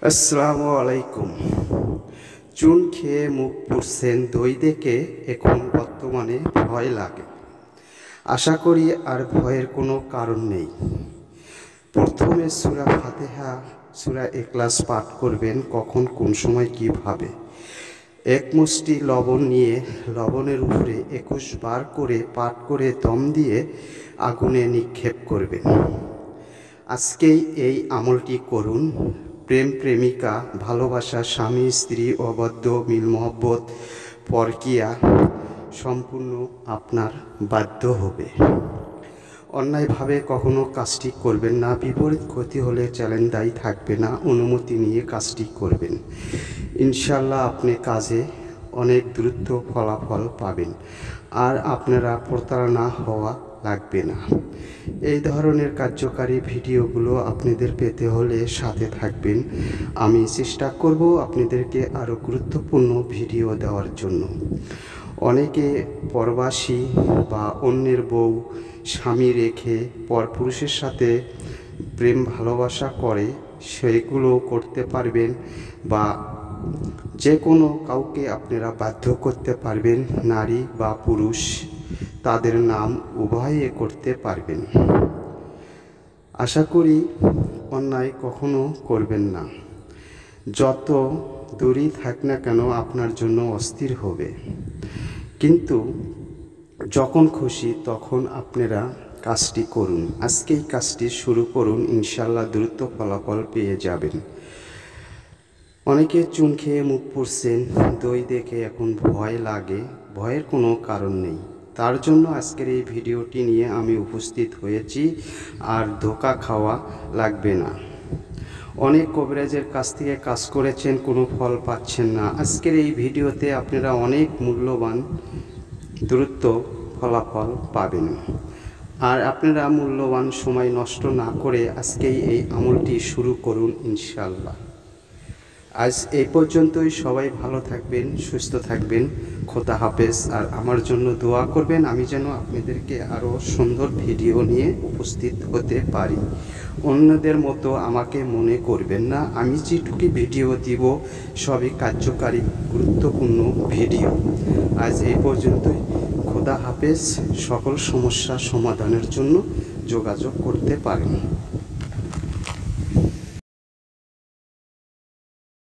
আসসালামু আলাইকুম। চুন খেয়ে মুখ পুড়ছেন, দই দেখে এখন বর্তমানে ভয় লাগে। আশা করি আর ভয়ের কোনো কারণ নেই। প্রথমে সূরা ফাতিহা, সূরা ইখলাস পাঠ করবেন। কখন কোন সময় কিভাবে, এক মুষ্টি লবণ নিয়ে লবণের উপরে 21 বার করে পাঠ করে দম দিয়ে আগুনে নিক্ষেপ করবেন। আজকেই এই আমলটি করুন। প্রেম প্রেমিকা, ভালোবাসা, স্বামী স্ত্রী, অবাধ্য মিল মহব্বত, পরকিয়া সম্পূর্ণ আপনার বাধ্য হবে। অন্যায়ভাবে কখনো কাজটি করবেন না। বিপরীত ক্ষতি হলে চ্যালেঞ্জ দায়ী থাকবে না। অনুমতি নিয়ে কাজটি করবেন। ইনশাল্লাহ আপনি কাজে অনেক দ্রুত ফলাফল পাবেন, আর আপনারা প্রতারণা হওয়া লাগবে না। এই ধরনের কার্যকারী ভিডিওগুলো আপনাদের পেতে হলে সাথে থাকবেন। আমি চেষ্টা করব আপনাদেরকে আরও গুরুত্বপূর্ণ ভিডিও দেওয়ার জন্য। অনেকে পরবাসী বা অন্যের বউ স্বামী রেখে পরপুরুষের সাথে প্রেম ভালোবাসা করে, সেগুলো করতে পারবেন, বা যে কোনো কাউকে আপনারা বাধ্য করতে পারবেন, নারী বা পুরুষ, তাদের নাম উভয়ে করতে পারবেন। আশা করি অন্যায় কখনো করবেন না। যত দূরেই থাক না কেন আপনার জন্য অস্থির হবে, কিন্তু যখন খুশি তখন আপনারা কাজটি করুন। আজকেই কাজটি শুরু করুন, ইনশাল্লাহ দ্রুত ফলাফল পেয়ে যাবেন। অনেকে চুন খেয়ে মুখ পুড়ছেন, দই দেখে এখন ভয় লাগে। ভয়ের কোনো কারণ নেই। তার জন্য আজকের এই ভিডিওটি নিয়ে আমি উপস্থিত হয়েছি। আর ধোঁকা খাওয়া লাগবে না। অনেক কবিরাজের কাছ থেকে কাজ করেছেন, কোনো ফল পাচ্ছেন না। আজকের এই ভিডিওতে আপনারা অনেক মূল্যবান দ্রুত ফলাফল পাবেন। আর আপনারা মূল্যবান সময় নষ্ট না করে আজকেই এই আমলটি শুরু করুন, ইনশাল্লাহ। আজ এই পর্যন্তই। সবাই ভালো থাকবেন, সুস্থ থাকবেন। খোদা হাফেজ। আর আমার জন্য দোয়া করবেন, আমি যেন আপনাদেরকে আরও সুন্দর ভিডিও নিয়ে উপস্থিত হতে পারি। অন্যদের মতো আমাকে মনে করবেন না। আমি যেটুকু ভিডিও দিব সবই কার্যকারী গুরুত্বপূর্ণ ভিডিও। আজ এই পর্যন্তই। খোদা হাফেজ। সকল সমস্যা সমাধানের জন্য যোগাযোগ করতে পারেন।